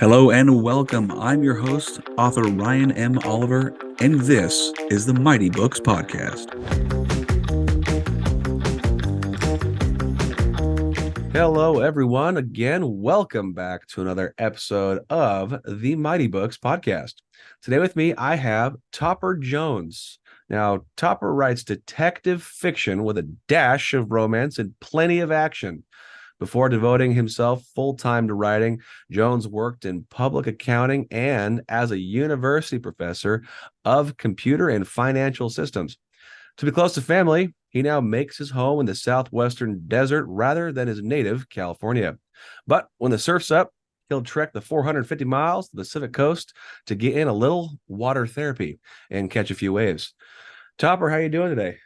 Hello and welcome. I'm your host, author Ryan M. Oliver, and this is the Mighty Books Podcast. Hello, everyone. Again, welcome back to another episode of the Mighty Books Podcast. Today with me, I have Topper Jones. Now, Topper writes detective fiction with a dash of romance and plenty of action. Before devoting himself full-time to writing, Jones worked in public accounting and as a university professor of computer and financial systems. To be close to family, he now makes his home in the southwestern desert rather than his native California. But when the surf's up, he'll trek the 450 miles to the Pacific coast to get in a little water therapy and catch a few waves. Topper, how you doing today?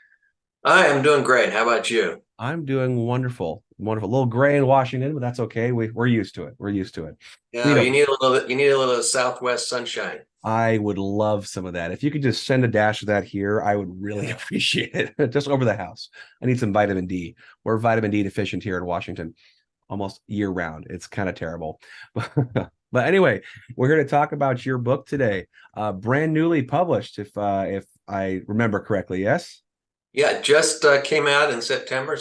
I am doing great. How about you? I'm doing wonderful. Wonderful. A little gray in Washington, but that's okay. We're used to it. We're used to it. Yeah, you need a little Southwest sunshine. I would love some of that. If you could just send a dash of that here, I would really appreciate it. Just over the house. I need some vitamin D. We're vitamin D deficient here in Washington almost year round. It's kind of terrible. But anyway, we're here to talk about your book today. Brand newly published, if I remember correctly, yes? Yeah, it just came out in September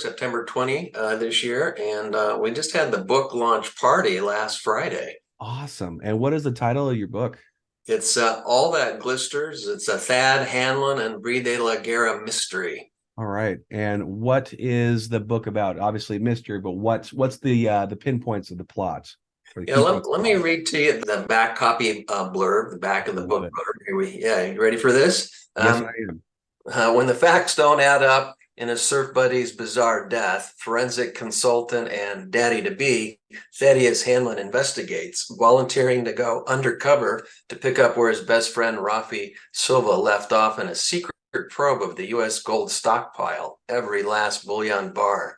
20 this year, and we just had the book launch party last Friday. Awesome. And what is the title of your book? It's All That Glisters. It's a Thad Hanlon and Brie de la Guerra mystery. All right. And what is the book about? Obviously mystery, but what's the pinpoints of the plot? Yeah, let me read to you the back copy blurb, the back of the book blurb. You ready for this? Yes, I am. When the facts don't add up in his surf buddy's bizarre death, forensic consultant and daddy-to-be, Thaddeus Hanlon investigates, volunteering to go undercover to pick up where his best friend Rafi Silva left off in a secret probe of the U.S. gold stockpile, every last bullion bar.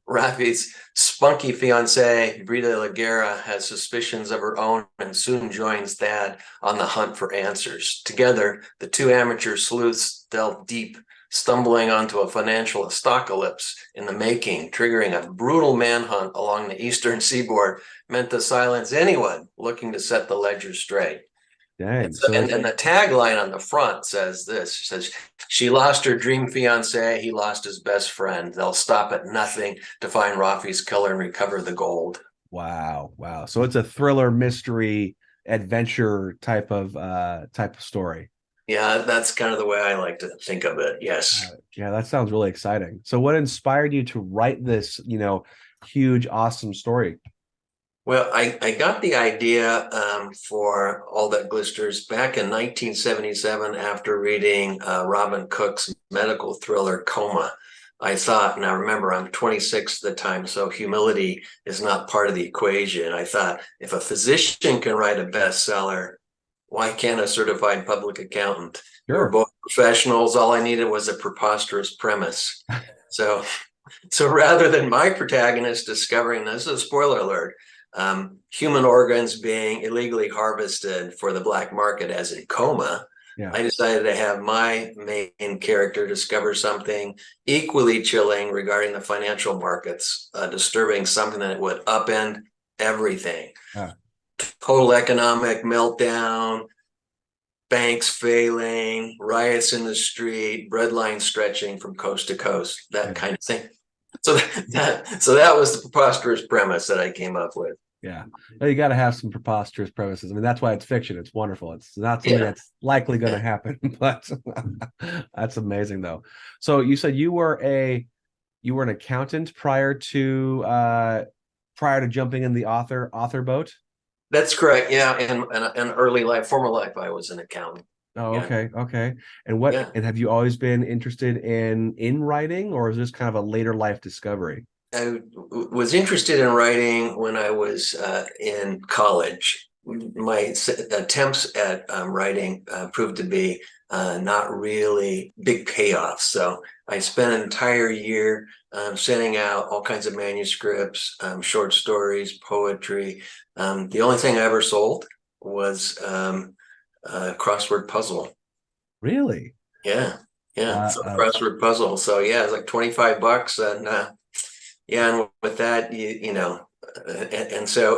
Rafi's spunky fiancée, Brie de la Guerra, has suspicions of her own and soon joins Thad on the hunt for answers. Together, the two amateur sleuths delve deep, stumbling onto a financial apocalypse in the making, triggering a brutal manhunt along the eastern seaboard meant to silence anyone looking to set the ledger straight. Dang. And the tagline on the front says this. It says, she lost her dream fiancé, he lost his best friend. They'll stop at nothing to find Rafi's killer and recover the gold. Wow. So it's a thriller, mystery, adventure type of story. Yeah, that's kind of the way I like to think of it. Yes. Yeah, that sounds really exciting. So what inspired you to write this, huge, awesome story? Well, I got the idea for All That Glisters back in 1977 after reading Robin Cook's medical thriller Coma. I thought, and I remember I'm 26 at the time, so humility is not part of the equation. I thought, if a physician can write a bestseller, why can't a certified public accountant? Sure. We're both professionals. All I needed was a preposterous premise. So rather than my protagonist discovering, this is a spoiler alert, human organs being illegally harvested for the black market, as in Coma, I decided to have my main character discover something equally chilling regarding the financial markets, disturbing something that would upend everything. Total economic meltdown, banks failing, riots in the street, breadlines stretching from coast to coast, that kind of thing. So that was the preposterous premise that I came up with. Yeah, you got to have some preposterous premises. I mean, that's why it's fiction. It's wonderful. It's not something that's likely going to happen, but that's amazing, though. So you said you were an accountant prior to jumping in the author boat. That's correct. Yeah, in early life, former life, I was an accountant. Oh, okay. And have you always been interested in writing, or is this kind of a later life discovery? I was interested in writing when I was in college. My attempts at writing proved to be not really big payoffs. So I spent an entire year sending out all kinds of manuscripts, short stories, poetry. The only thing I ever sold was a crossword puzzle. Really? Yeah. So crossword puzzle. So yeah, it's like $25, and and with that, you know, and so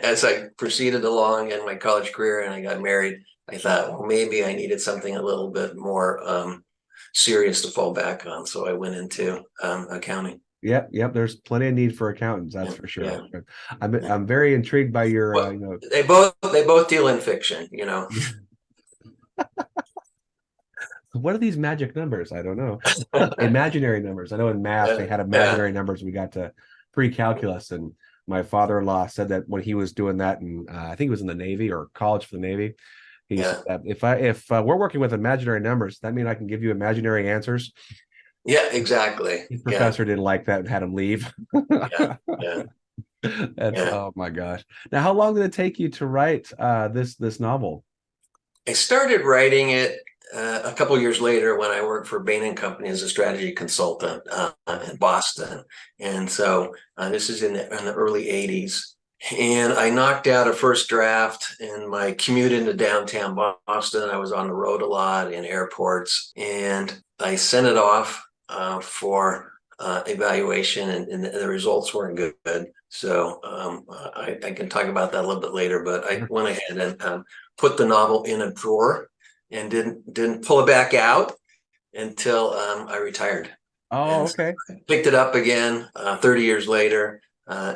as I proceeded along in my college career and I got married, I thought, well, maybe I needed something a little bit more serious to fall back on. So I went into accounting. Yep. There's plenty of need for accountants, that's Yeah, for sure. yeah, But yeah. I'm very intrigued by your, Well, they both deal in fiction, you know. what are these magic numbers? I don't know. Imaginary numbers. I know in math they Yeah, had yeah, imaginary numbers. We got to pre-calculus, and my father-in-law said that when he was doing that, and I think he was in the Navy or college for the Navy. He said yeah, that if we're working with imaginary numbers, that mean I can give you imaginary answers. yeah, exactly. His Yeah, professor didn't like that and had him leave. yeah, yeah, That's yeah. oh my gosh. Now, how long did it take you to write this novel? I started writing it a couple years later when I worked for Bain and Company as a strategy consultant in Boston, and so this is in the early '80s. And I knocked out a first draft in my commute into downtown Boston. I was on the road a lot in airports, and I sent it off for evaluation, and the results weren't good. So I can talk about that a little bit later. But I went ahead and put the novel in a drawer and didn't pull it back out until I retired. Oh, And so okay. I picked it up again 30 years later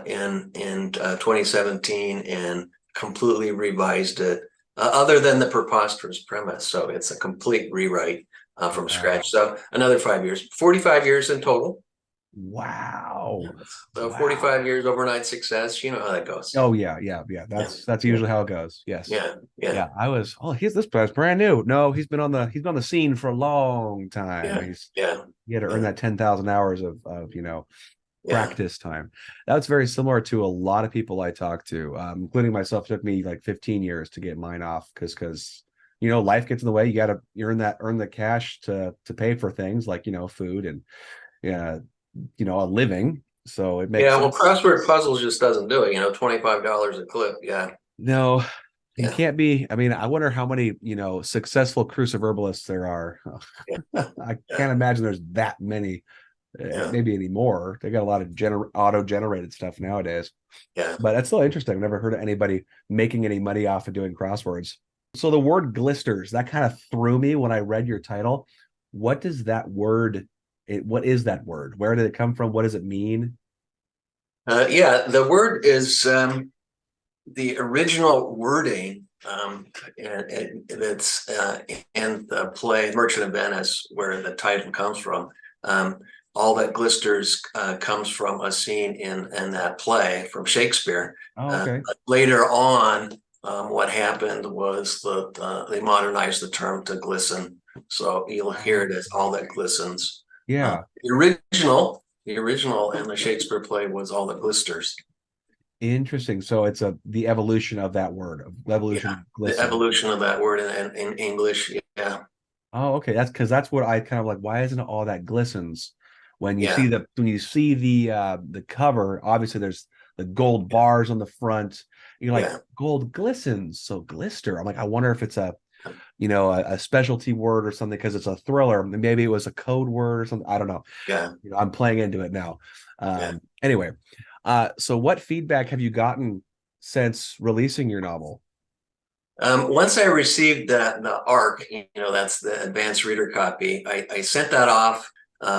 in 2017 and completely revised it. Other than the preposterous premise, so it's a complete rewrite from scratch. Wow. So another 5 years, 45 years in total. Wow. So Wow. 45 years overnight success. You know how that goes. Oh yeah. Yeah, That's yeah, usually how it goes. Yes. yeah, yeah, Yeah. I was, oh, he's this guy's brand new. No, he's been on the scene for a long time. yeah, yeah, He had to earn yeah, that 10,000 hours of yeah. practice time. That's very similar to a lot of people I talk to, including myself. It took me like 15 years to get mine off because life gets in the way. You got to earn the cash to pay for things like food and yeah, a living. So it makes Yeah, well, sense. crossword puzzles just doesn't do it. $25 a clip. Yeah, No, you yeah, can't be. I mean, I wonder how many successful crucive herbalists there are. yeah, I yeah, can't imagine there's that many. yeah, Maybe anymore. They got a lot of auto-generated stuff nowadays. yeah. But that's still interesting. I've never heard of anybody making any money off of doing crosswords. So the word glisters, that kind of threw me when I read your title. What does that word, what is that word? Where did it come from? What does it mean? Yeah, the word is the original wording, and it's in the play Merchant of Venice, where the title comes from. Um, all that glisters comes from a scene in that play from Shakespeare. Oh, okay. Later on, what happened was that they modernized the term to glisten. So you'll hear it as all that glistens. Yeah. The original in the Shakespeare play was all that glisters. Interesting. So it's the evolution of that word, of evolution Yeah, of the glisten. evolution of that word in English. Yeah, Oh, okay. That's because that's what I kind of like. Why isn't it all that glistens? yeah, When you see the cover, obviously there's the gold bars on the front. You're like, yeah, gold glistens, so glister. I'm like, I wonder if it's a specialty word or something because it's a thriller. Maybe it was a code word or something. I don't know. yeah, I'm playing into it now. yeah. Anyway, so what feedback have you gotten since releasing your novel? Once I received the ARC, that's the advanced reader copy, I sent that off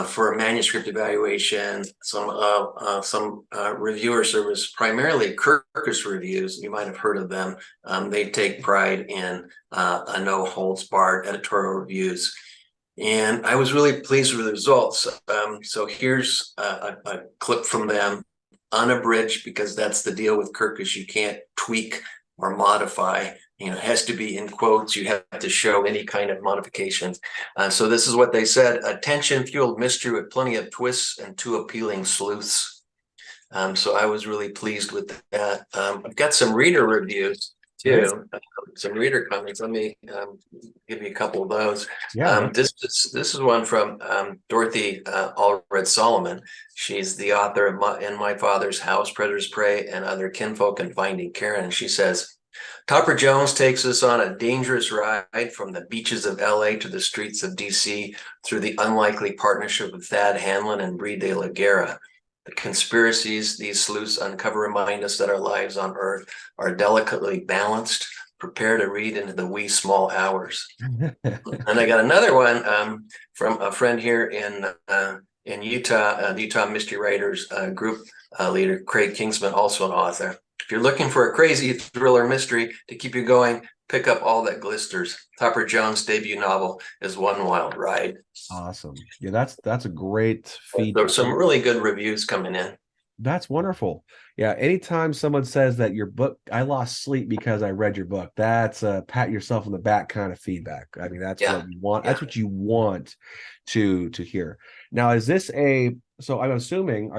for a manuscript evaluation. Some reviewer service, primarily Kirkus Reviews. You might have heard of them. They take pride in a no holds barred editorial reviews. And I was really pleased with the results. So here's a clip from them, unabridged, because that's the deal with Kirkus. You can't tweak or modify. It has to be in quotes. You have to show any kind of modifications. So this is what they said: a tension-fueled mystery with plenty of twists and two appealing sleuths. So I was really pleased with that. I've got some reader reviews Great. too, some reader comments. Let me give you a couple of those. Yeah, This is one from Dorothy Allred Solomon. She's the author of In My Father's House, Predators Prey, and Other Kinfolk, and Finding Karen. And she says, Topper Jones takes us on a dangerous ride from the beaches of LA to the streets of DC through the unlikely partnership of Thad Hanlon and Brie De La Guerra. The conspiracies these sleuths uncover remind us that our lives on Earth are delicately balanced. Prepare to read into the wee small hours. And I got another one from a friend here in Utah, the Utah Mystery Writers group leader, Craig Kingsman, also an author. If you're looking for a crazy thriller mystery to keep you going, pick up All That Glisters. Topper Jones' debut novel is one wild ride. Awesome. Yeah, that's a great feed. There's some really good reviews coming in. That's wonderful. Yeah, anytime someone says that your book, I lost sleep because I read your book, that's a pat yourself on the back kind of feedback. I mean, that's what you want. That's what you want to hear. Now, is this so I'm assuming,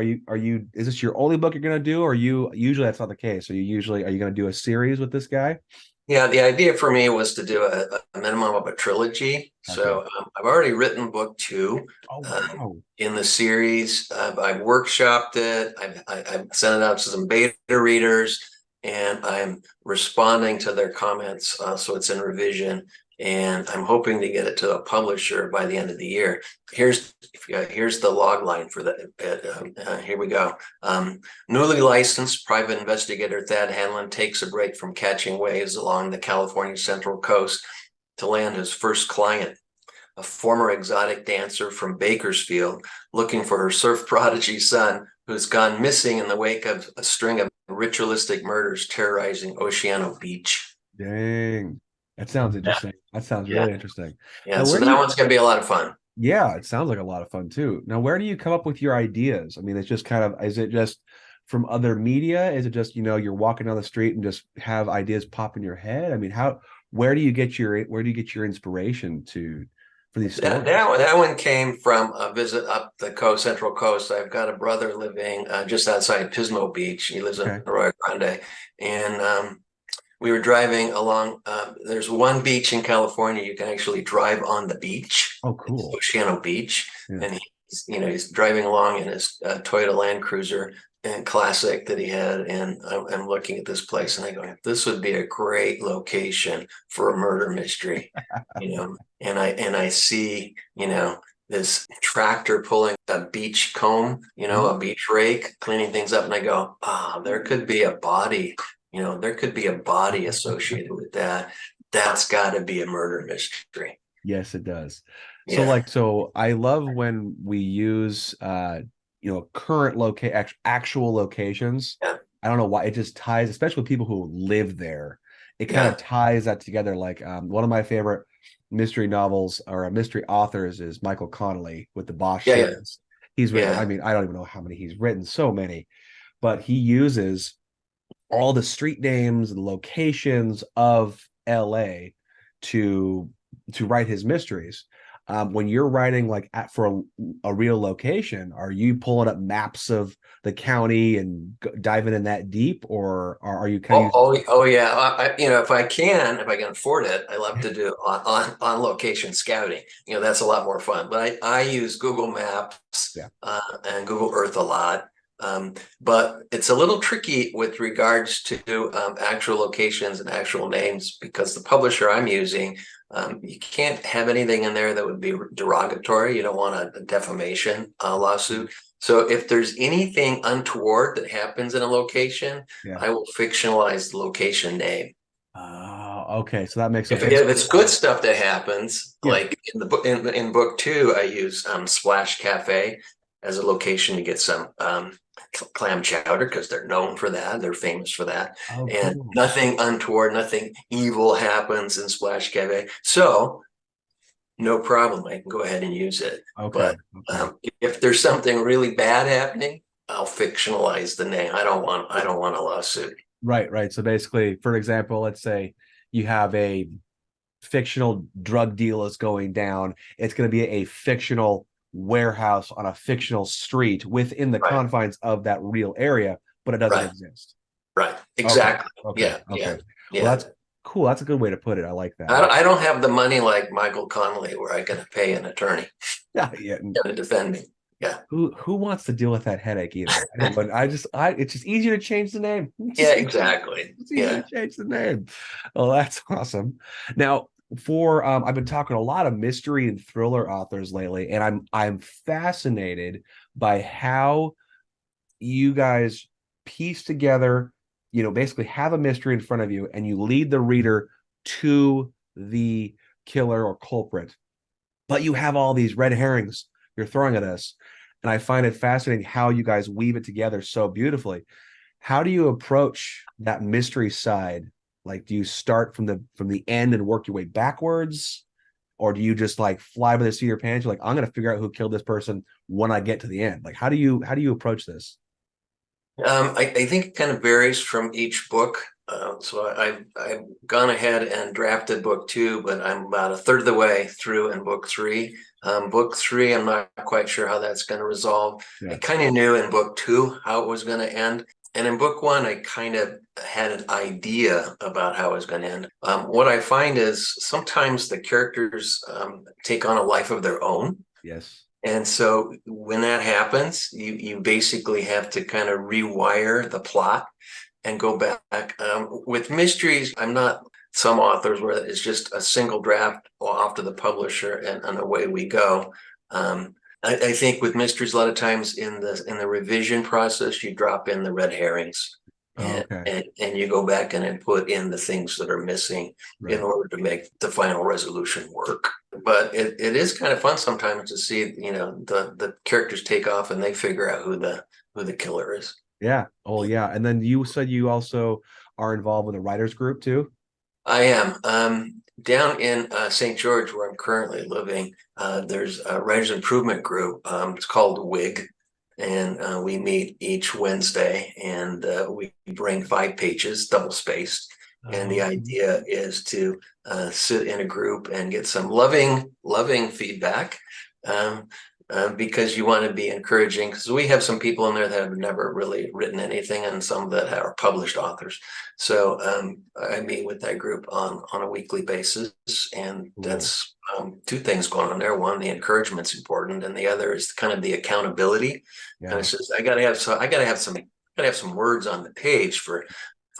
is this your only book you're going to do, or usually that's not the case? Are you going to do a series with this guy? Yeah, the idea for me was to do a minimum of a trilogy. Okay. So I've already written book 2 in the series. I've workshopped it. I've sent it out to some beta readers, and I'm responding to their comments. So it's in revision, and I'm hoping to get it to a publisher by the end of the year. Here's the log line for that. Here we go. Newly licensed private investigator Thad Hanlon takes a break from catching waves along the California Central Coast to land his first client, a former exotic dancer from Bakersfield looking for her surf prodigy son, who's gone missing in the wake of a string of ritualistic murders terrorizing Oceano Beach. Dang. That sounds interesting. That sounds really interesting. Yeah, now, so that one's going to be a lot of fun. Yeah, it sounds like a lot of fun too. Now, where do you come up with your ideas? I mean, it's just is it just from other media? Is it just, you're walking down the street and just have ideas pop in your head? I mean, where do you get your inspiration for these stories? That one came from a visit up the Central Coast. I've got a brother living just outside Pismo Beach. He lives in Arroyo Grande, and we were driving along. There's one beach in California you can actually drive on the beach. Oh, cool! It's Oceano Beach, and he's driving along in his Toyota Land Cruiser and Classic that he had, and I'm looking at this place, and I go, this would be a great location for a murder mystery, And I see, this tractor pulling a beach comb, a beach rake, cleaning things up, and I go, there could be a body. There could be a body associated with that. That's got to be a murder mystery. Yes, it does. Yeah. So I love when we use, current actual locations. Yeah. I don't know why it just ties, especially with people who live there. It kind of ties that together. Like one of my favorite mystery novels or mystery authors is Michael Connelly with the Bosch series. He's written, I mean, I don't even know how many he's written, so many, but he uses all the street names and locations of LA to write his mysteries. When you're writing for a real location, are you pulling up maps of the county and diving in that deep, or are you kind of? Oh yeah. If I can afford it, I love to do on location scouting. That's a lot more fun. But I use Google Maps and Google Earth a lot. But it's a little tricky with regards to actual locations and actual names, because the publisher I'm using, you can't have anything in there that would be derogatory. You don't want a defamation lawsuit. So if there's anything untoward that happens in a location, I will fictionalize the location name. Oh, okay. So that makes sense. If it's good stuff that happens, like in the book, in book 2, I use Splash Cafe as a location to get some clam chowder, because they're known for that. They're famous for that. And cool. Nothing untoward, nothing evil happens in Splash Cafe. So no problem. I can go ahead and use it. Okay. But if there's something really bad happening, I'll fictionalize the name. I don't want a lawsuit. Right. So basically, for example, let's say you have a fictional drug deal is going down. It's going to be a fictional warehouse on a fictional street within the confines of that real area, but it doesn't exist. Right. Exactly. Okay. Yeah. Well, that's cool. That's a good way to put it. I like that. I don't have the money like Michael Connelly where I can pay an attorney to defend me. Yeah. Who wants to deal with that headache either? But it's just easier to change the name. Yeah, exactly. It's easier to change the name. Oh, that's awesome. Now, I've been talking to a lot of mystery and thriller authors lately, and I'm fascinated by how you guys piece together, basically have a mystery in front of you, and you lead the reader to the killer or culprit, but you have all these red herrings you're throwing at us. And I find it fascinating how you guys weave it together so beautifully. How do you approach that mystery side? Like, do you start from the end and work your way backwards? Or do you just like fly by the seat of your pants? You're like, I'm gonna figure out who killed this person when I get to the end. Like, how do you approach this? I think it kind of varies from each book. So I've gone ahead and drafted book 2, but I'm about a third of the way through in book 3. Book 3, I'm not quite sure how that's going to resolve. I Yeah. kind of knew in book 2 how it was going to end. And in book 1, I kind of had an idea about how it was going to end. What I find is sometimes the characters take on a life of their own. Yes. And so when that happens, you basically have to kind of rewire the plot and go back. With mysteries, I'm not some authors where it's just a single draft off to the publisher and away we go. I think with mysteries, a lot of times in the revision process, you drop in the red herrings. Oh, And, okay. and you go back and then put in the things that are missing in Right. order to make the final resolution work. But it is kind of fun sometimes to see, the characters take off and they figure out who the killer is. Yeah. Oh, yeah. And then you said you also are involved with a writers group too. I am down in St. George, where I'm currently living. There's a writers improvement group. It's called WIG, and we meet each Wednesday, and we bring 5 pages, double spaced. And the Oh, idea is to sit in a group and get some loving feedback. Um, because you want to be encouraging, because we have some people in there that have never really written anything, and some that are published authors. So I meet with that group on a weekly basis, and cool. that's 2 things going on there. One, the encouragement's important, and the other is kind of the accountability. Yeah. And it's just I gotta have some words on the page for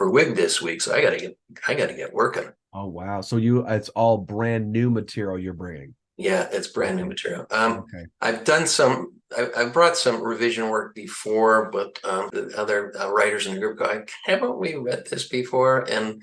WIG this week, so I gotta get working. Oh, wow. So it's all brand new material you're bringing. Yeah, it's brand new Okay. material. Okay. I've brought some revision work before, but the other writers in the group go, haven't we read this before? And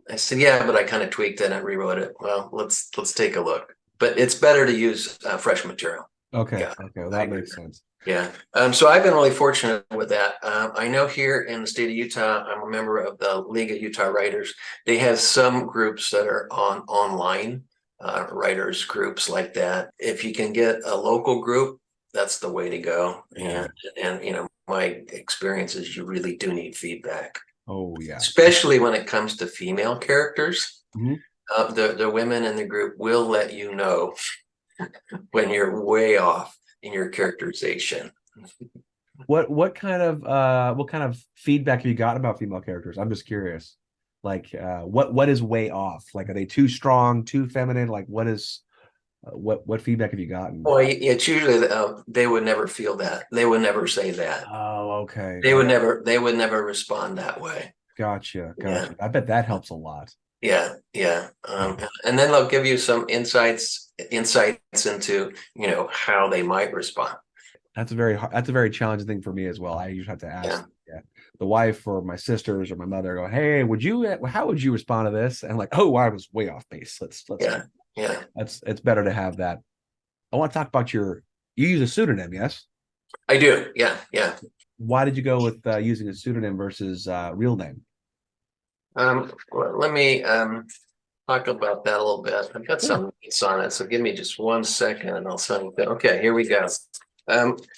I said, yeah, but I kind of tweaked it and rewrote it. Well, let's take a look. But it's better to use fresh material. Okay. Yeah, Okay. Well, I that agree. makes sense. Yeah. So I've been really fortunate with that. I know here in the state of Utah, I'm a member of the League of Utah Writers. They have some groups that are online writers groups like that. If you can get a local group, that's the way to go. Yeah. And my experience is you really do need feedback, Oh, yeah. especially when it comes to female characters. Mhm. The women in the group will let you know when you're way off in your characterization. What kind of feedback have you gotten about female characters? I'm just curious. Like, what is way off? Like, are they too strong, too feminine? Like, what feedback have you gotten? Well, it's usually they would never feel that. They would never say that. Oh, okay. They would never respond that way. Gotcha. Yeah. I bet that helps a lot. Yeah. And then they'll give you some insights into, how they might respond. That's a very challenging thing for me as well. I usually have to ask the wife or my sisters or my mother, go, hey, how would you respond to this? And I'm like, oh, I was way off base. Let's Yeah. it's better to have that. I want to talk about you use a pseudonym, yes? I do. Yeah. Why did you go with using a pseudonym versus real name? Let me talk about that a little bit. I've got some notes on it, so give me just 1 second and I'll send it. Okay, here we go.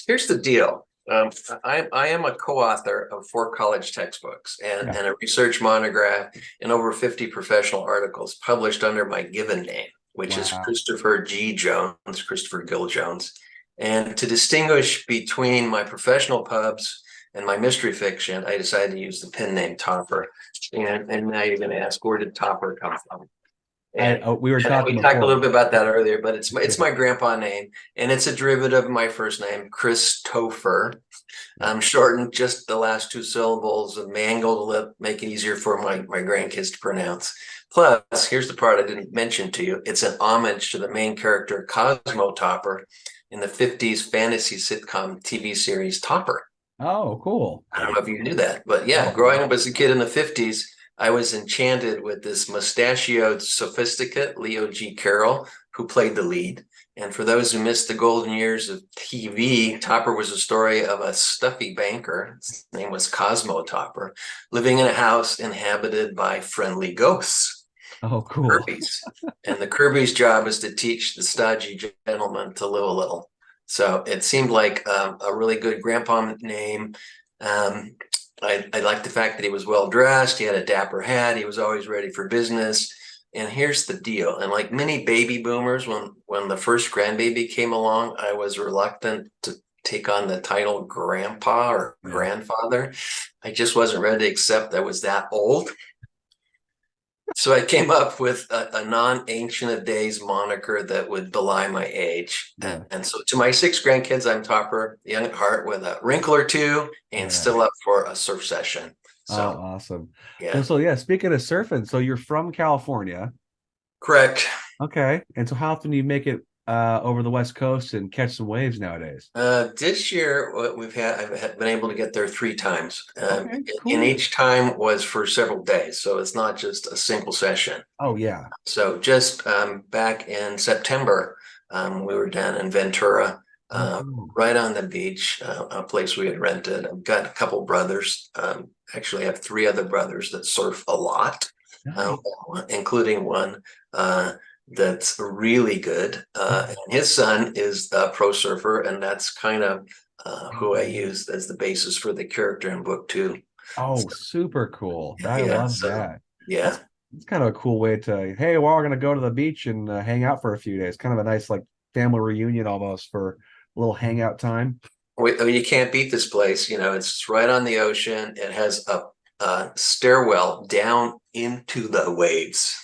Here's the deal. I am a co-author of 4 college textbooks and a research monograph and over 50 professional articles published under my given name, which is Christopher Gill Jones. And to distinguish between my professional pubs and my mystery fiction, I decided to use the pen name Topper. And now you're going to ask, where did Topper come from? And we talked a little bit about that earlier, but it's my grandpa name, and it's a derivative of my first name, Christopher. Shortened just the last 2 syllables of mangled lip, make it easier for my grandkids to pronounce. Plus, here's the part I didn't mention to you. It's an homage to the main character, Cosmo Topper, in the 50s fantasy sitcom TV series Topper. Oh, cool. I don't know if you knew that, but yeah, Oh, growing up as a kid in the 50s, I was enchanted with this mustachioed sophisticate, Leo G. Carroll, who played the lead. And for those who missed the golden years of TV, Topper was a story of a stuffy banker. His name was Cosmo Topper, living in a house inhabited by friendly ghosts, oh, cool. Kirby's. And the Kirby's job is to teach the stodgy gentleman to live a little. So it seemed like a really good grandpa name. Um, I liked the fact that he was well dressed. He had a dapper hat. He was always ready for business. And here's the deal. And like many baby boomers, when the first grandbaby came along, I was reluctant to take on the title grandpa or Yeah. grandfather. I just wasn't ready to accept I was that old. So I came up with a non-ancient of days moniker that would belie my age. Yeah. And so to my 6 grandkids, I'm Topper, young at heart with a wrinkle or two and Yeah. still up for a surf session. Oh, So awesome. yeah, So yeah, speaking of surfing, so you're from California. correct. Okay. And so how often do you make it over the West Coast and catch some waves nowadays? This year, what I've been able to get there 3 times. Okay, And cool. each time was for several days. So it's not just a single session. Oh yeah. So just back in September, we were down in Ventura, Oh, cool. right on the beach, a place we had rented. I've got a couple brothers. Actually, I have 3 other brothers that surf a lot, uh, Nice. including one that's really good. And his son is a pro surfer, and that's kind of who I used as the basis for the character in book 2. Oh, So, super cool. I yeah, love so that. yeah. That's kind of a cool way to, hey, we're all gonna go to the beach and hang out for a few days. Kind of a nice like family reunion almost for a little hangout time. I mean, you can't beat this place. It's right on the ocean. It has a stairwell down into the waves.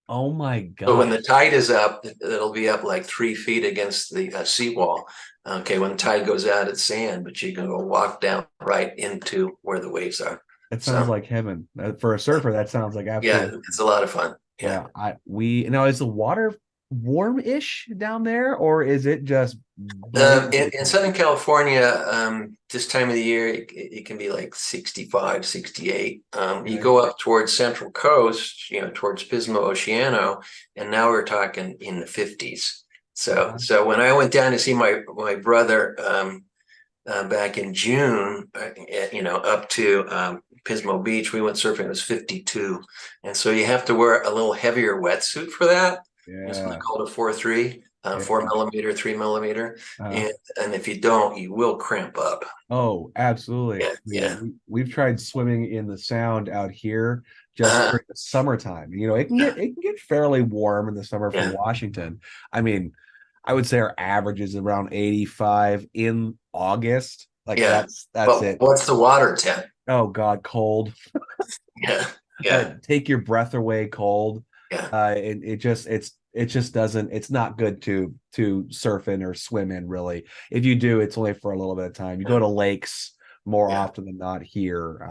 Oh my But when the gosh. tide is up, it'll be up like 3 feet against the seawall. Okay, when the tide goes out, it's sand, but you can go walk down right into where the waves are. It sounds So like heaven. For a surfer, that sounds like yeah, absolute. it's a lot of fun. Yeah. Yeah, we now is the water warm-ish down there, or is it just In, blaming in cold? Southern California, this time of the year, it can be like 65, 68. You Okay. go up towards Central Coast, towards Pismo Oceano, and now we're talking in the 50s. So, Okay. so when I went down to see my brother back in June, up to Pismo Beach, we went surfing. It was 52, and so you have to wear a little heavier wetsuit for that. It's Yeah. called a 4.3, Yeah. 4 millimeter, 3 millimeter, Uh, and if you don't, you will cramp up. oh, absolutely. Yeah, Yeah, yeah, we've tried swimming in the Sound out here just uh, during the summertime. yeah, It can get fairly warm in the summer for yeah, Washington. I mean, I would say our average is around 85 in August. Like yeah. that's But it. what's the water temp? Oh God, cold. Yeah, yeah, Take your breath away cold. yeah, It just doesn't, it's not good to surf in or swim in really. If you do, it's only for a little bit of time. You go yeah, to lakes more yeah. often than not here.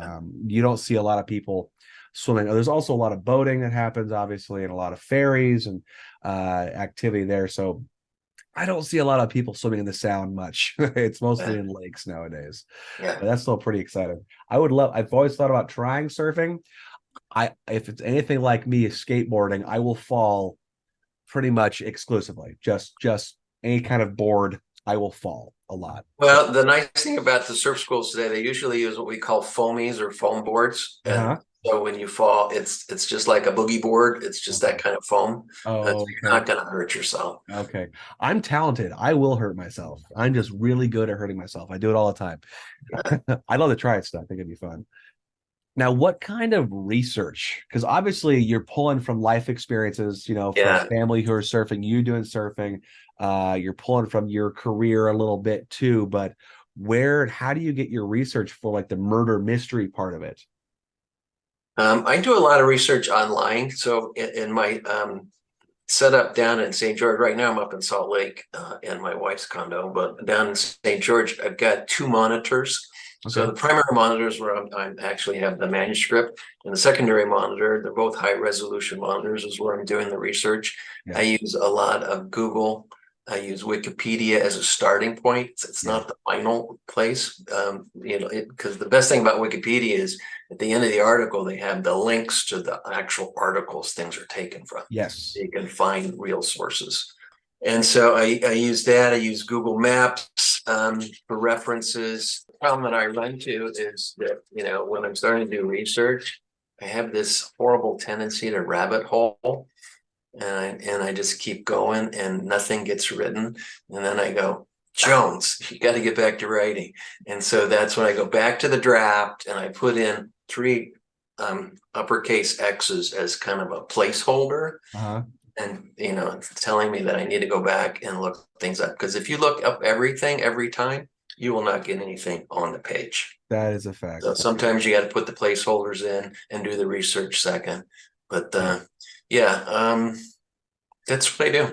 You don't see a lot of people swimming. There's also a lot of boating that happens, obviously, and a lot of ferries and activity there. So I don't see a lot of people swimming in the Sound much. It's mostly Yeah. in lakes nowadays, Yeah. but that's still pretty exciting. I've always thought about trying surfing. If it's anything like me skateboarding, I will fall pretty much exclusively. Just any kind of board, I will fall a lot. So, Well, the nice thing about the surf schools today, they usually use what we call foamies or foam boards. And uh-huh. so when you fall, it's just like a boogie board. It's just Okay. that kind of foam. So Oh, you're okay. not going to hurt yourself. Okay. I'm talented. I will hurt myself. I'm just really good at hurting myself. I do it all the time. I'd love to try it stuff. I think it'd be fun. Now, what kind of research? Because obviously you're pulling from life experiences, from Yeah. family who are surfing, you doing surfing. You're pulling from your career a little bit too, but how do you get your research for like the murder mystery part of it? I do a lot of research online. So in my setup down in St. George, right now I'm up in Salt Lake in my wife's condo, but down in St. George, I've got 2 monitors. So Okay. the primary monitor is where I'm actually have the manuscript, and the secondary monitor, they're both high resolution monitors, is where I'm doing the research. I Yeah. use a lot of Google I use Wikipedia as a starting point. It's Yeah. not the final place, because the best thing about Wikipedia is at the end of the article, they have the links to the actual articles things are taken from. Yes. You can find real sources. And so I use that. I use Google Maps for references. The problem that I run into is that, when I'm starting to do research, I have this horrible tendency to rabbit hole. And I just keep going and nothing gets written. And then I go, Jones, you got to get back to writing. And so that's when I go back to the draft and I put in 3 uppercase X's as kind of a placeholder. Uh-huh. And, it's telling me that I need to go back and look things up. Because if you look up everything every time, you will not get anything on the page. That is a fact. So sometimes you got to put the placeholders in and do the research second. But that's what I do.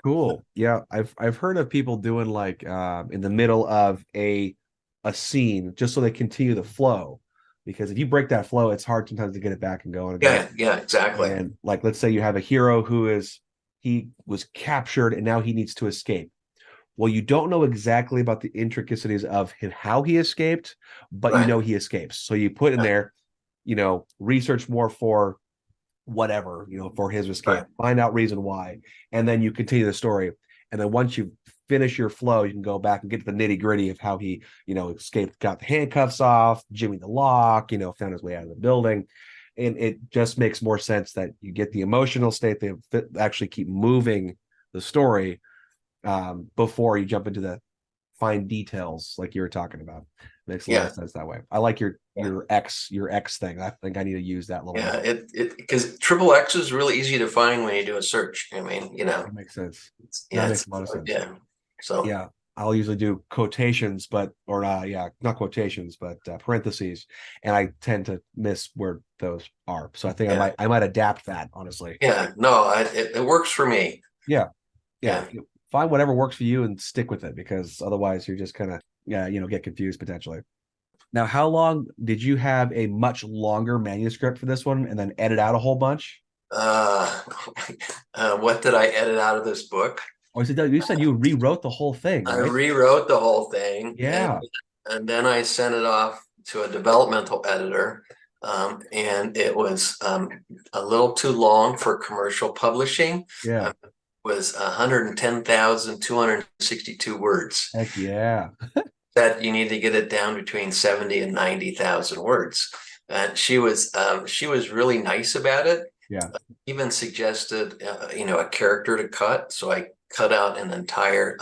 Cool. Yeah, I've heard of people doing like in the middle of a scene just so they continue the flow. Because if you break that flow, it's hard sometimes to get it back and going again. Yeah, exactly. And like, let's say you have a hero he was captured and now he needs to escape. Well, you don't know exactly about the intricacies of how he escaped, but Right. you know he escapes. So you put in there, research more for whatever, for his escape, Right. find out reason why, and then you continue the story. And then once you finish your flow, you can go back and get to the nitty gritty of how he, escaped, got the handcuffs off, jimmy the lock, found his way out of the building. And it just makes more sense that you get the emotional state, they actually keep moving the story before you jump into the fine details like you were talking about. Makes a lot of sense that way. I like your X thing. I think I need to use that a little more. It because triple X is really easy to find when you do a search. I mean, That makes sense. That makes a lot of sense. Yeah. So yeah, I'll usually do quotations, but not quotations, but parentheses, and I tend to miss where those are. So I think I might adapt that, honestly. Yeah, no, it works for me. Yeah. Find whatever works for you and stick with it, because otherwise you're just kind of get confused potentially. Now, how long did you have a much longer manuscript for this one and then edit out a whole bunch? What did I edit out of this book? Oh, you said you rewrote the whole thing, right? I rewrote the whole thing. Yeah. And then I sent it off to a developmental editor. And it was a little too long for commercial publishing. Yeah. It was 110,262 words. Heck yeah. That you need to get it down between 70 and 90,000 words. And she was really nice about it. Yeah. Even suggested, a character to cut. So I cut out an entire,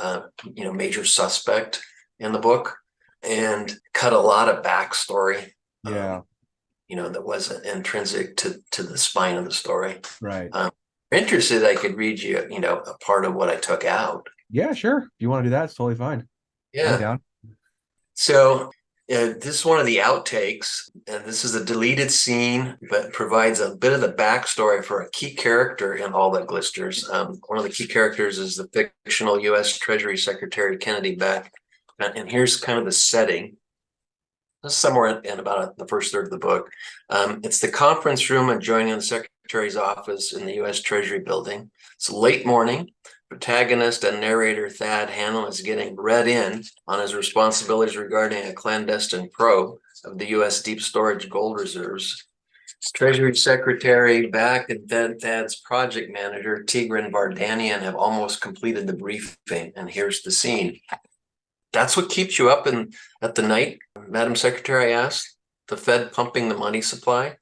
major suspect in the book and cut a lot of backstory. Yeah. That wasn't intrinsic to the spine of the story. Right. If you're interested, I could read you, a part of what I took out. Yeah, sure. If you want to do that, it's totally fine. Yeah. I'm down. So this is one of the outtakes, and this is a deleted scene, but provides a bit of the backstory for a key character in All That Glisters. One of the key characters is the fictional U.S. Treasury Secretary Kennedy Beck, and here's kind of the setting. This is somewhere in about the first third of the book. It's the conference room adjoining the Secretary's office in the U.S. Treasury building. It's late morning. Protagonist and narrator Thad Hanlon is getting read in on his responsibilities regarding a clandestine probe of the U.S. deep storage gold reserves. Treasury Secretary Beck and Thad's project manager, Tigran Vardanian, have almost completed the briefing, and here's the scene. That's what keeps you up at the night, Madam Secretary asked. The Fed pumping the money supply?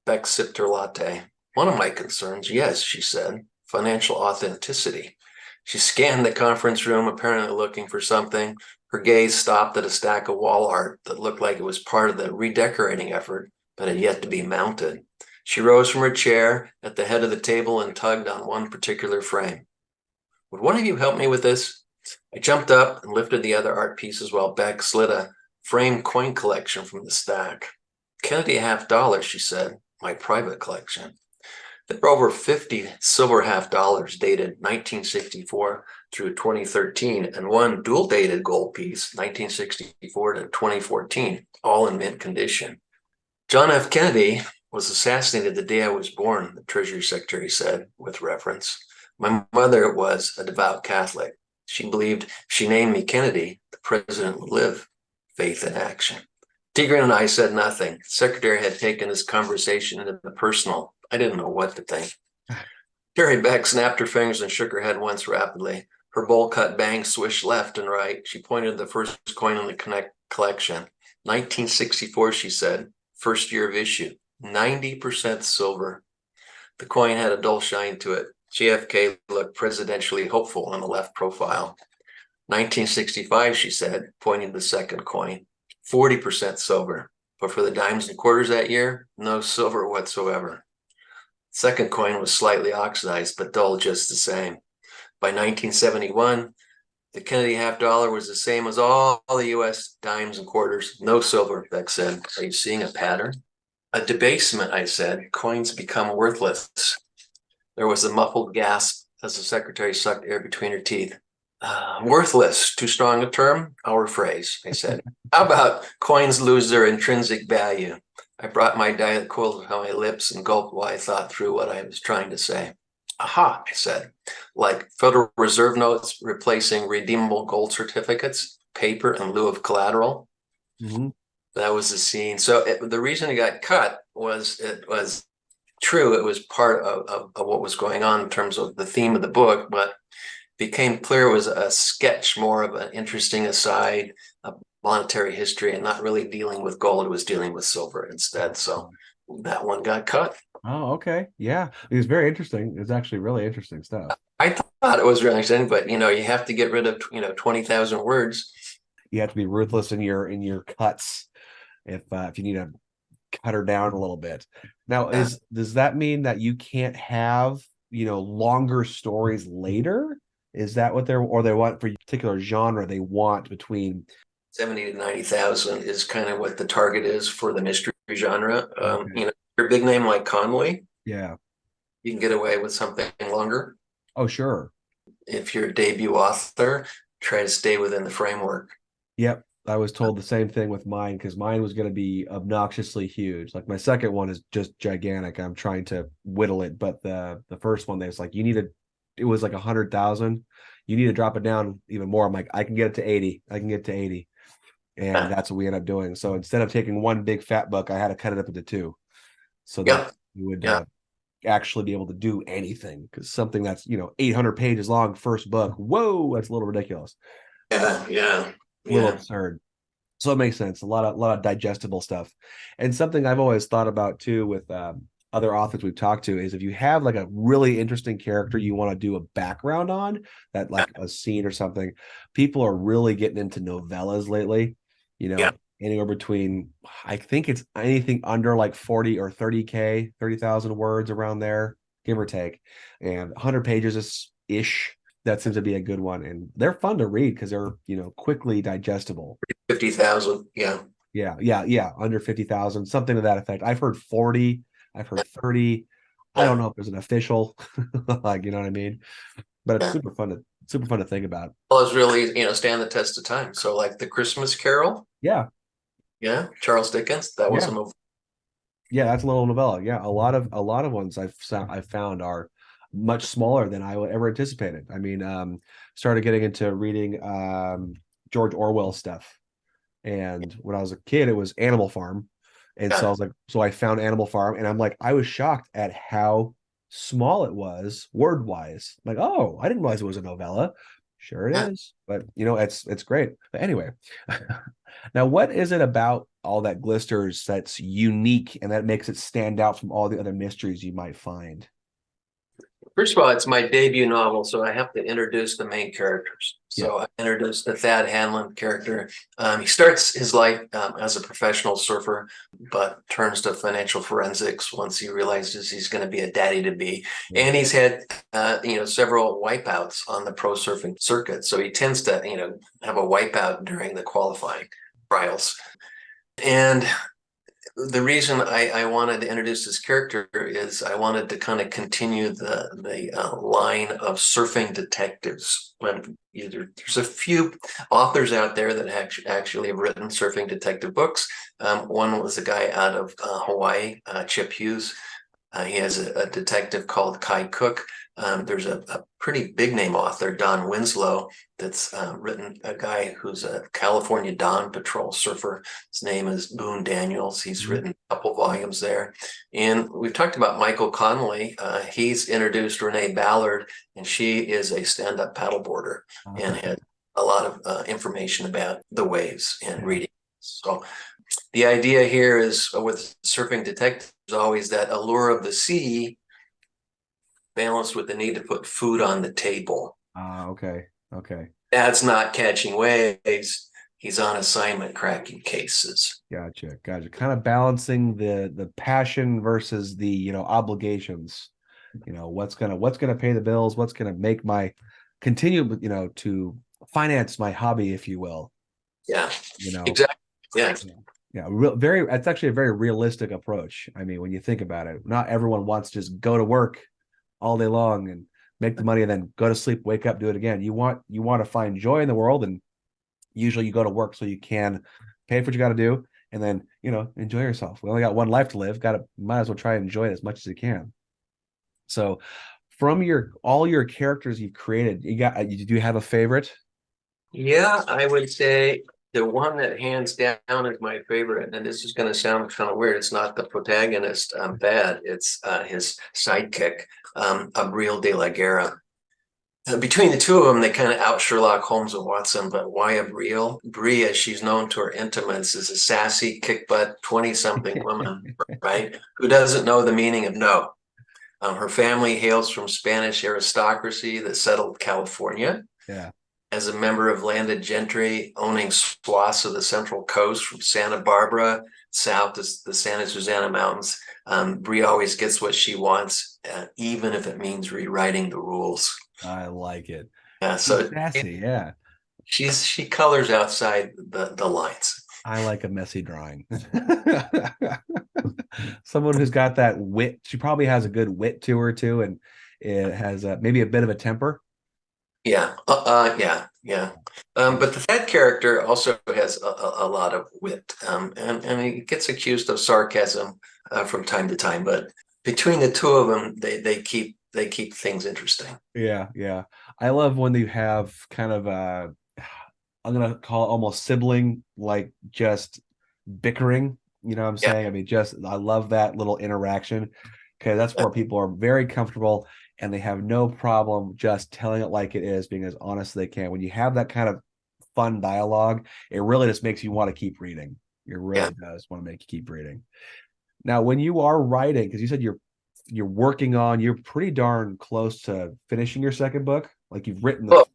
Beck sipped her latte. One of my concerns, yes, she said. Financial authenticity. She scanned the conference room, apparently looking for something. Her gaze stopped at a stack of wall art that looked like it was part of the redecorating effort, but had yet to be mounted. She rose from her chair at the head of the table and tugged on one particular frame. Would one of you help me with this? I jumped up and lifted the other art pieces while Beck slid a framed coin collection from the stack. Kennedy $50, she said, my private collection. There were over 50 silver $50 dated 1964 through 2013 and one dual dated gold piece 1964 to 2014, all in mint condition. John F. Kennedy was assassinated the day I was born, the Treasury Secretary said with reference. My mother was a devout Catholic. She believed if she named me Kennedy, the president would live. Faith in action. Tigran and I said nothing. The secretary had taken this conversation into the personal. I didn't know what to think. Terry Beck snapped her fingers and shook her head once rapidly. Her bowl-cut bangs swished left and right. She pointed to the first coin in the collection. 1964, she said. First year of issue. 90% silver. The coin had a dull shine to it. JFK looked presidentially hopeful on the left profile. 1965, she said, pointing to the second coin. 40% silver. But for the dimes and quarters that year, no silver whatsoever. Second coin was slightly oxidized, but dull just the same. By 1971, the Kennedy half dollar was the same as all the US dimes and quarters. No silver, Beck said. Are you seeing a pattern? A debasement, I said. Coins become worthless. There was a muffled gasp as the secretary sucked air between her teeth. Worthless, too strong a term? Our phrase, I said. How about coins lose their intrinsic value? I brought my Diet Coke to my lips and gulped while I thought through what I was trying to say. Aha, I said. Like Federal Reserve notes replacing redeemable gold certificates, paper in lieu of collateral. Mm-hmm. That was the scene. So the reason it got cut was it was true. It was part of what was going on in terms of the theme of the book, but became clear it was a sketch, more of an interesting aside, a monetary history, and not really dealing with gold. It was dealing with silver instead. So that one got cut. Oh, okay. Yeah. It was very interesting. It's actually really interesting stuff. I thought it was really interesting, but you have to get rid of 20,000 words. You have to be ruthless in your cuts if you need to cut her down a little bit. Now, does that mean that you can't have longer stories later? Is that what they want for a particular genre? They want between 70 to 90,000 is kind of what the target is for the mystery genre. Okay. Your big name like Conway, Yeah. you can get away with something longer. Oh, sure. If you're a debut author, try to stay within the framework. Yep. I was told the same thing with mine because mine was going to be obnoxiously huge. Like my second one is just gigantic. I'm trying to whittle it, but the first one, there's like it was like 100,000. You need to drop it down even more. I'm like, I can get it to 80. I can get to 80. And that's what we end up doing. So instead of taking one big fat book, I had to cut it up into two. So that you would actually be able to do anything. Because something that's 800 pages long, first book, whoa, that's a little ridiculous. Yeah. A little absurd. So it makes sense. A lot of digestible stuff. And something I've always thought about too with other authors we've talked to is if you have like a really interesting character you want to do a background on, that like a scene or something, people are really getting into novellas lately. Anywhere between, I think it's anything under like 40 or 30,000 words around there, give or take, and 100 pages ish. That seems to be a good one, and they're fun to read because they're quickly digestible. 50,000, yeah, under 50,000, something to that effect. I've heard 40, I've heard 30. I don't know if there's an official, like, you know what I mean, but it's super fun to think about. Well, it's really stand the test of time. So like the Christmas Carol, yeah, Charles Dickens, that was a novella. Yeah, that's a little novella. Yeah, a lot of ones I've found are much smaller than I ever anticipated. I mean, started getting into reading George Orwell stuff, and when I was a kid, it was Animal Farm, and so I was like, so I found Animal Farm, and I'm like, I was shocked at how small it was word wise. Like, oh, I didn't realize it was a novella. Sure it is, but it's great. But anyway, now what is it about All That Glisters that's unique and that makes it stand out from all the other mysteries you might find? First of all, it's my debut novel, so I have to introduce the main characters. So I introduced the Thad Hanlon character. He starts his life as a professional surfer, but turns to financial forensics once he realizes he's going to be a daddy-to-be. And he's had, several wipeouts on the pro surfing circuit. So he tends to, have a wipeout during the qualifying trials. And the reason I wanted to introduce this character is I wanted to kind of continue the line of surfing detectives. There's a few authors out there that actually have written surfing detective books. One was a guy out of Hawaii, Chip Hughes. He has a detective called Kai Cook. There's a pretty big name author, Don Winslow, that's written, a guy who's a California Dawn Patrol surfer. His name is Boone Daniels. He's written a couple volumes there. And we've talked about Michael Connolly. He's introduced Renee Ballard, and she is a stand-up paddleboarder and had a lot of information about the waves and reading. So the idea here is with surfing detectives, always that allure of the sea balanced with the need to put food on the table. Okay. Dad's not catching waves. He's on assignment cracking cases. Gotcha. Kind of balancing the passion versus the, obligations. What's gonna pay the bills, what's gonna make my continue, to finance my hobby, if you will. Yeah. Exactly. Yeah. It's actually a very realistic approach. I mean, when you think about it, not everyone wants to just go to work all day long and make the money and then go to sleep, wake up, do it again. You want to find joy in the world, and usually you go to work so you can pay for what you got to do and then, enjoy yourself. We only got one life to live. Might as well try and enjoy it as much as you can. So from all your characters you've created, do you have a favorite? Yeah, I would say the one that hands down is my favorite, and this is going to sound kind of weird. It's not the protagonist, Thad. It's his sidekick, Abril de la Guerra. Between the two of them, they kind of out Sherlock Holmes and Watson, but why Abril? Bree, as she's known to her intimates, is a sassy, kick-butt, 20-something woman, right? Who doesn't know the meaning of no. Her family hails from Spanish aristocracy that settled California. Yeah. As a member of landed gentry owning swaths of the Central Coast from Santa Barbara south to the Santa Susana Mountains, Bree always gets what she wants, even if it means rewriting the rules. I like it. Yeah, so sassy, yeah. She colors outside the lines. I like a messy drawing. Someone who's got that wit. She probably has a good wit to her too, and it has maybe a bit of a temper. Yeah, yeah. But that character also has a lot of wit, and he gets accused of sarcasm from time to time. But between the two of them, they keep things interesting. Yeah. I love when you have kind of I'm gonna call it almost sibling, like just bickering. You know what I'm saying? I mean, I love that little interaction because that's where people are very comfortable and they have no problem just telling it like it is, being as honest as they can. When you have that kind of fun dialogue, it really just makes you want to keep reading. It really does want to make you keep reading. Now, when you are writing, because you said you're pretty darn close to finishing your second book. Like you've written the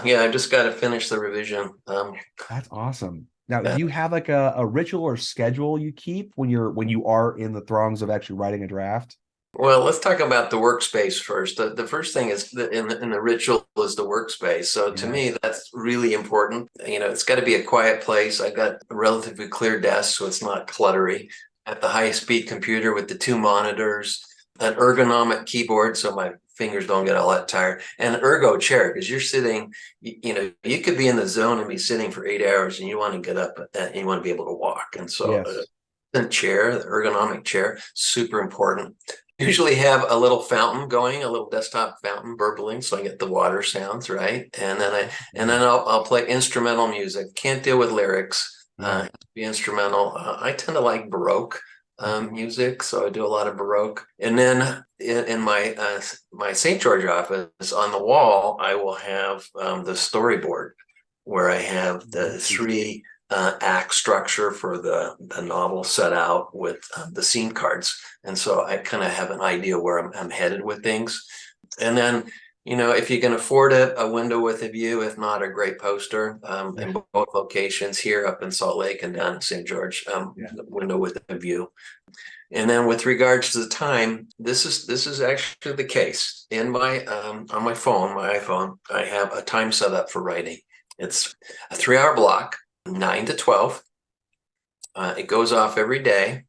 yeah, I just got to finish the revision. That's awesome. Now, do you have like a ritual or schedule you keep when you are in the throngs of actually writing a draft? Well, let's talk about the workspace first. The first thing is in the ritual is the workspace. So to me, that's really important. It's got to be a quiet place. I got a relatively clear desk, so it's not cluttery. At the high-speed computer with the two monitors, an ergonomic keyboard, so my fingers don't get all that tired, and an ergo chair, because you're sitting, you could be in the zone and be sitting for 8 hours, and you want to get up and you want to be able to walk. And so the chair, the ergonomic chair, super important. Usually have a little fountain going, a little desktop fountain burbling, so I get the water sounds, right? And then I'll play instrumental music. Can't deal with lyrics. Be instrumental. I tend to like Baroque music, so I do a lot of Baroque. And then in my St. George office on the wall, I will have the storyboard where I have the three act structure for the novel set out with the scene cards. And so I kind of have an idea where I'm headed with things. And then, if you can afford it, a window with a view, if not a great poster, in both locations here up in Salt Lake and down in St. George, window with a view. And then with regards to the time, this is actually the case. In my on my iPhone, I have a time set up for writing. It's a 3-hour block, 9 to 12. It goes off every day.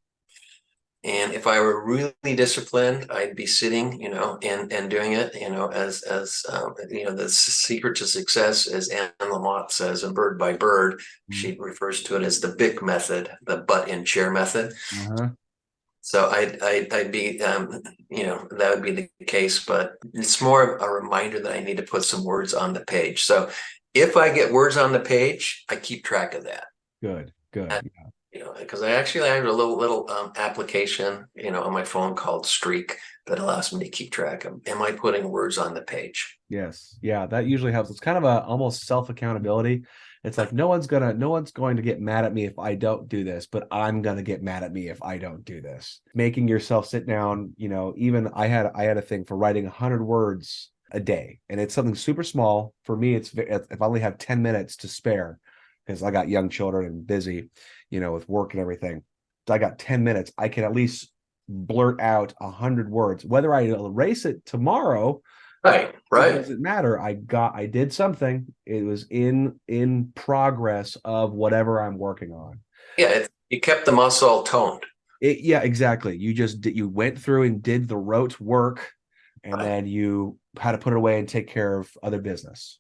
And if I were really disciplined, I'd be sitting, and doing it, as the secret to success, as Anne Lamott says in Bird by Bird, she refers to it as the BIC method, the butt in chair method. So I'd be, that would be the case, but it's more of a reminder that I need to put some words on the page. So if I get words on the page, I keep track of that. Good, good. Because I have a little application, on my phone called Streak that allows me to keep track of, am I putting words on the page? Yes. Yeah, that usually helps. It's kind of a almost self-accountability. It's like no one's going to get mad at me if I don't do this, but I'm gonna get mad at me if I don't do this. Making yourself sit down, even I had a thing for writing 100 words a day, and it's something super small. For me, it's if I only have 10 minutes to spare because I got young children and busy, with work and everything. So I got 10 minutes. I can at least blurt out 100 words. Whether I erase it tomorrow, Right, it right. doesn't matter. I did something. It was in progress of whatever I'm working on. Yeah, you kept the muscle toned. Yeah, exactly. You went through and did the rote work, and Right. then you had to put it away and take care of other business.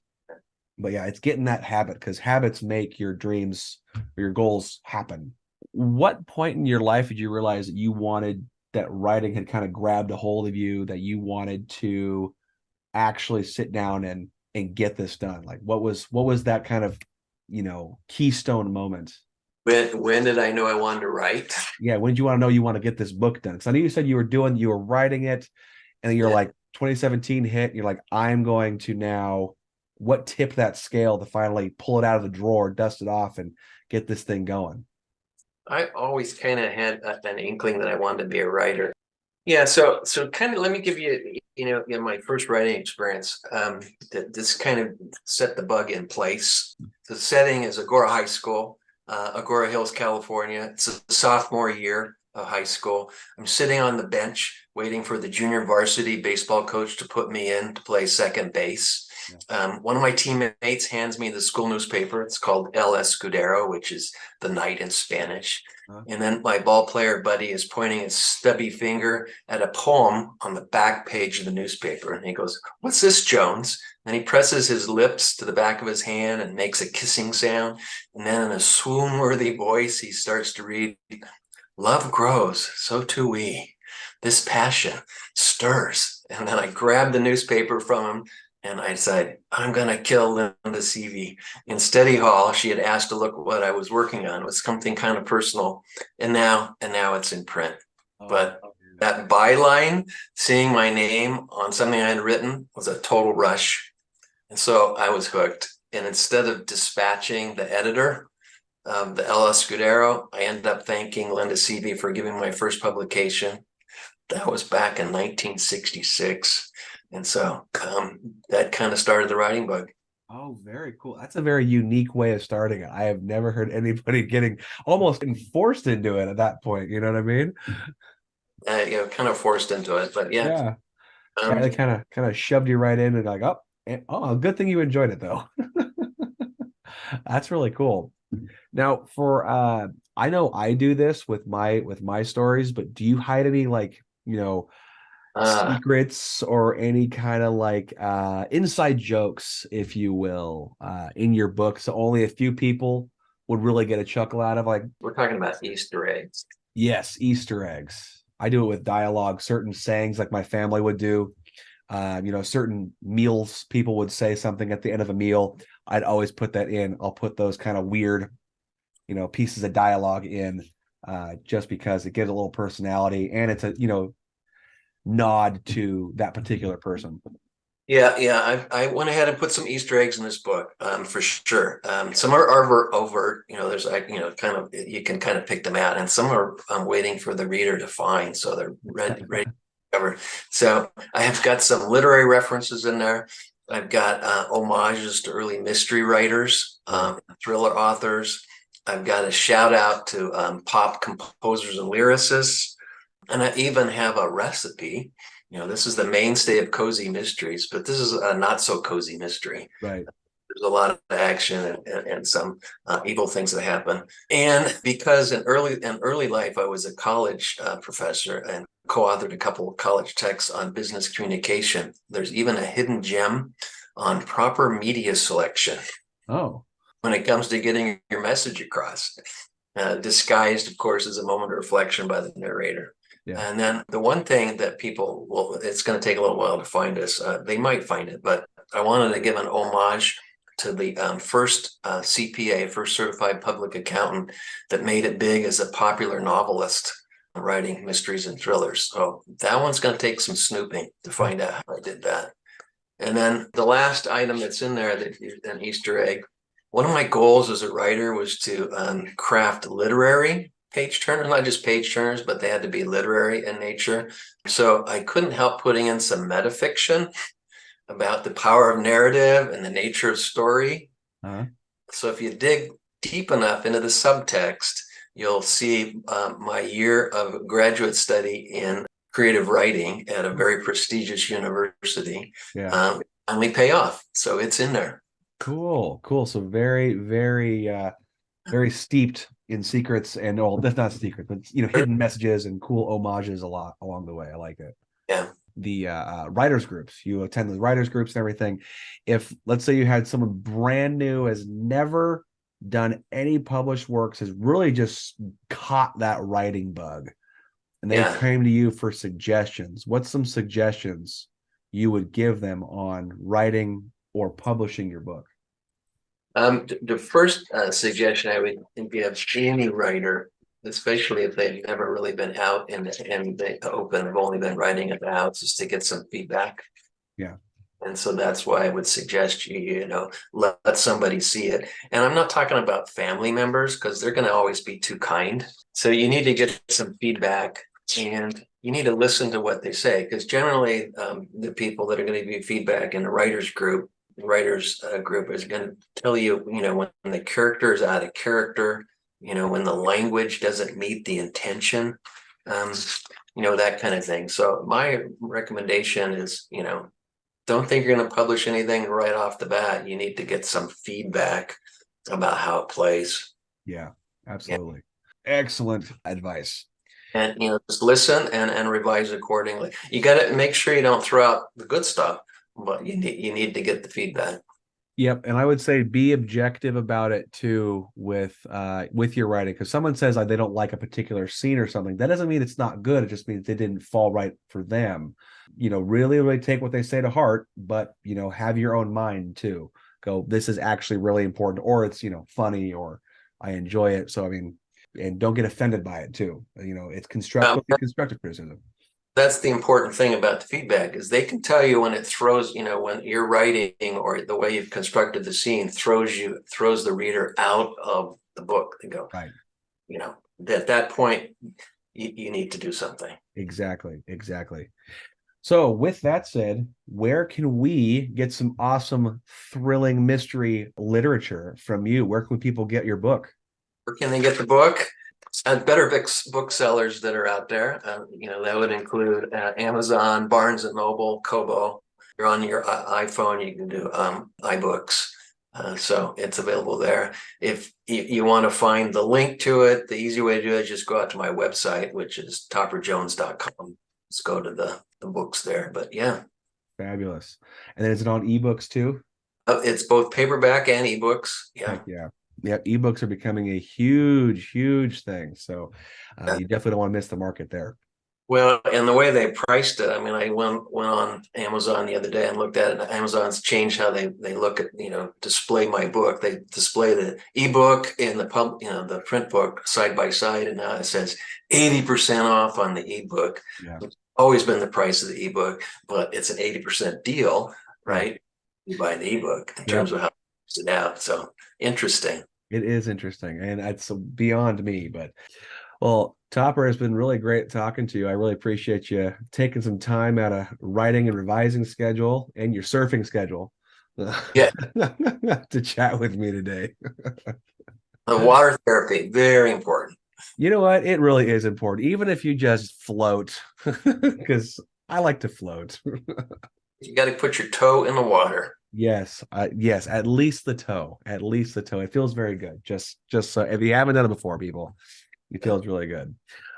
But yeah, it's getting that habit, because habits make your dreams or your goals happen. What point in your life did you realize that writing had kind of grabbed a hold of you, that you wanted to actually sit down and get this done? Like what was that kind of keystone moment? When did I know I wanted to write? Yeah, when did you want to know you want to get this book done? Because I know you said you were writing it, and then you're Yeah. like 2017 hit, and you're like, I'm going to now, what tipped that scale to finally pull it out of the drawer, dust it off, and get this thing going? I always kind of had an inkling that I wanted to be a writer. Yeah, so kind of let me give you, my first writing experience. This kind of set the bug in place. The setting is Agora High School, Agora Hills, California. It's a sophomore year of high school. I'm sitting on the bench waiting for the junior varsity baseball coach to put me in to play second base. One of my teammates hands me the school newspaper. It's called El Escudero, which is the night in Spanish. And then my ball player buddy is pointing his stubby finger at a poem on the back page of the newspaper. And he goes, "What's this, Jones?" And he presses his lips to the back of his hand and makes a kissing sound. And then in a swoon-worthy voice, he starts to read, "Love grows, so too we. This passion stirs." And then I grabbed the newspaper from him and I said, "I'm going to kill Linda Seavey." In study hall, she had asked to look what I was working on. It was something kind of personal. And now it's in print. But that byline, seeing my name on something I had written, was a total rush. And so I was hooked. And instead of dispatching the editor, the El Escudero, I ended up thanking Linda Seavey for giving my first publication. That was back in 1966. And so that kind of started the writing bug. Oh, very cool. That's a very unique way of starting it. I have never heard anybody getting almost enforced into it at that point. You know what I mean? Kind of forced into it, but yeah. Yeah. Yeah, they kind of shoved you right in and like, good thing you enjoyed it though. That's really cool. Now, for I know I do this with my stories, but do you hide any, like, secrets or any kind of like inside jokes, if you will, in your book, so only a few people would really get a chuckle out of? Like, we're talking about Easter eggs. yes, Easter eggs. I do it with dialogue, certain sayings like my family would do. Certain meals, people would say something at the end of a meal. I'd always put that in. I'll put those kind of weird, pieces of dialogue in, just because it gives a little personality, and it's a, nod to that particular person. Yeah. I went ahead and put some Easter eggs in this book, for sure. Some are overt, there's kind of, you can kind of pick them out, and some are waiting for the reader to find, so they're ready to cover. So I have got some literary references in there. I've got homages to early mystery writers, thriller authors. I've got a shout out to pop composers and lyricists, and I even have a recipe. This is the mainstay of cozy mysteries, but this is a not so cozy mystery. Right. There's a lot of action and some evil things that happen. And because in early life, I was a college professor and co-authored a couple of college texts on business communication. There's even a hidden gem on proper media selection. Oh. When it comes to getting your message across, disguised, of course, as a moment of reflection by the narrator. Yeah. And then the one thing that people will, it's going to take a little while to find us. They might find it, but I wanted to give an homage to the first CPA, first certified public accountant that made it big as a popular novelist writing mysteries and thrillers. So that one's going to take some snooping to find out how I did that. And then the last item that's in there, that an Easter egg. One of my goals as a writer was to craft literary page turners, not just page turners, but they had to be literary in nature. So I couldn't help putting in some metafiction about the power of narrative and the nature of story. Uh-huh. So if you dig deep enough into the subtext, you'll see my year of graduate study in creative writing at a very prestigious university finally pay off. So it's in there. Cool. So very, very, very steeped in secrets and all. That's not secret, but hidden messages and cool homages a lot along the way. I like it. Yeah. The writers groups, you attend the writers groups and everything. If let's say you had someone brand new, has never done any published works, has really just caught that writing bug, and they came to you for suggestions, what's some suggestions you would give them on writing or publishing your book? The first suggestion I would give any writer, especially if they've never really been out in the open, have only been writing at the house, is to get some feedback. Yeah. And so that's why I would suggest let somebody see it. And I'm not talking about family members, because they're going to always be too kind. So you need to get some feedback, and you need to listen to what they say, because generally the people that are going to give feedback in the writers group is going to tell you, when the character is out of character, when the language doesn't meet the intention, that kind of thing. So my recommendation is, don't think you're going to publish anything right off the bat. You need to get some feedback about how it plays. Yeah, absolutely. Yeah. Excellent advice. And, just listen and revise accordingly. You got to make sure you don't throw out the good stuff, but you need to get the feedback. Yep, and I would say be objective about it too with your writing, because someone says they don't like a particular scene or something. That doesn't mean it's not good. It just means they didn't fall right for them. Really, really take what they say to heart, but have your own mind too. Go, this is actually really important, or it's funny, or I enjoy it. So and don't get offended by it too. It's constructive criticism. That's the important thing about the feedback, is they can tell you when it throws, when you're writing or the way you've constructed the scene throws the reader out of the book. They go, right. At that point, you need to do something. Exactly. So with that said, where can we get some awesome, thrilling mystery literature from you? Where can people get your book? Where can they get the book? Better booksellers that are out there. That would include Amazon, Barnes and Noble, Kobo. You're on your iPhone, you can do iBooks. So it's available there. If you want to find the link to it, the easy way to do it is just go out to my website, which is topperjones.com. Let's go to the books there. But yeah. Fabulous. And then is it on ebooks too? It's both paperback and ebooks. Yeah. Heck yeah. Yeah, ebooks are becoming a huge, huge thing. So you definitely don't want to miss the market there. Well, and the way they priced it, I went on Amazon the other day and looked at it. Amazon's changed how they look at, display my book. They display the ebook and the print book side by side, and now it says 80% off on the ebook. Yeah. It's always been the price of the ebook, but it's an 80% deal, right? You buy the ebook in terms of how it's it out. So interesting. It is interesting, and it's beyond me, but well, Topper, has been really great talking to you. I really appreciate you taking some time out of writing and revising schedule and your surfing schedule to chat with me today. The water therapy, very important. You know what? It really is important, even if you just float, because I like to float. You got to put your toe in the water. Yes, yes, at least the toe. It feels very good. Just so if you haven't done it before, people, it feels really good.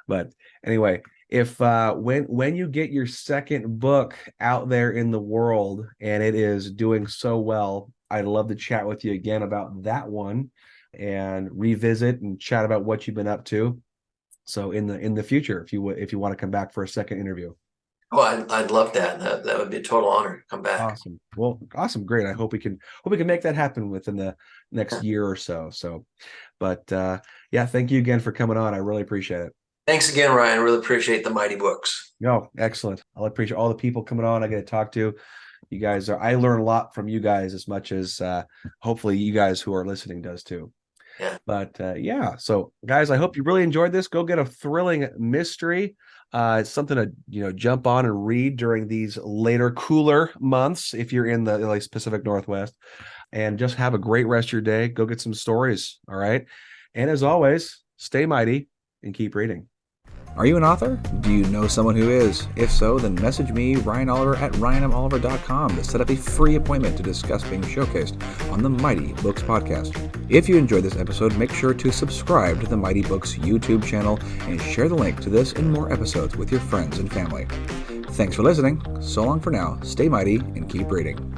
But anyway, if when you get your second book out there in the world and it is doing so well, I'd love to chat with you again about that one and revisit and chat about what you've been up to. So in the future, if you want to come back for a second interview. Oh, I'd love that. That would be a total honor to come back. Awesome. Well, awesome. Great. I hope we can make that happen within the next year or so. But yeah, thank you again for coming on. I really appreciate it. Thanks again, Ryan. Really appreciate the Mighty Books. No, excellent. I'll appreciate all the people coming on. I get to talk to you guys. I learn a lot from you guys as much as hopefully you guys who are listening does too. Yeah. But yeah, so guys, I hope you really enjoyed this. Go get a thrilling mystery. It's something to jump on and read during these later, cooler months if you're in the Pacific Northwest. And just have a great rest of your day. Go get some stories. All right. And as always, stay mighty and keep reading. Are you an author? Do you know someone who is? If so, then message me, Ryan Oliver, at ryanmoliver.com to set up a free appointment to discuss being showcased on the Mighty Books podcast. If you enjoyed this episode, make sure to subscribe to the Mighty Books YouTube channel and share the link to this and more episodes with your friends and family. Thanks for listening. So long for now. Stay mighty and keep reading.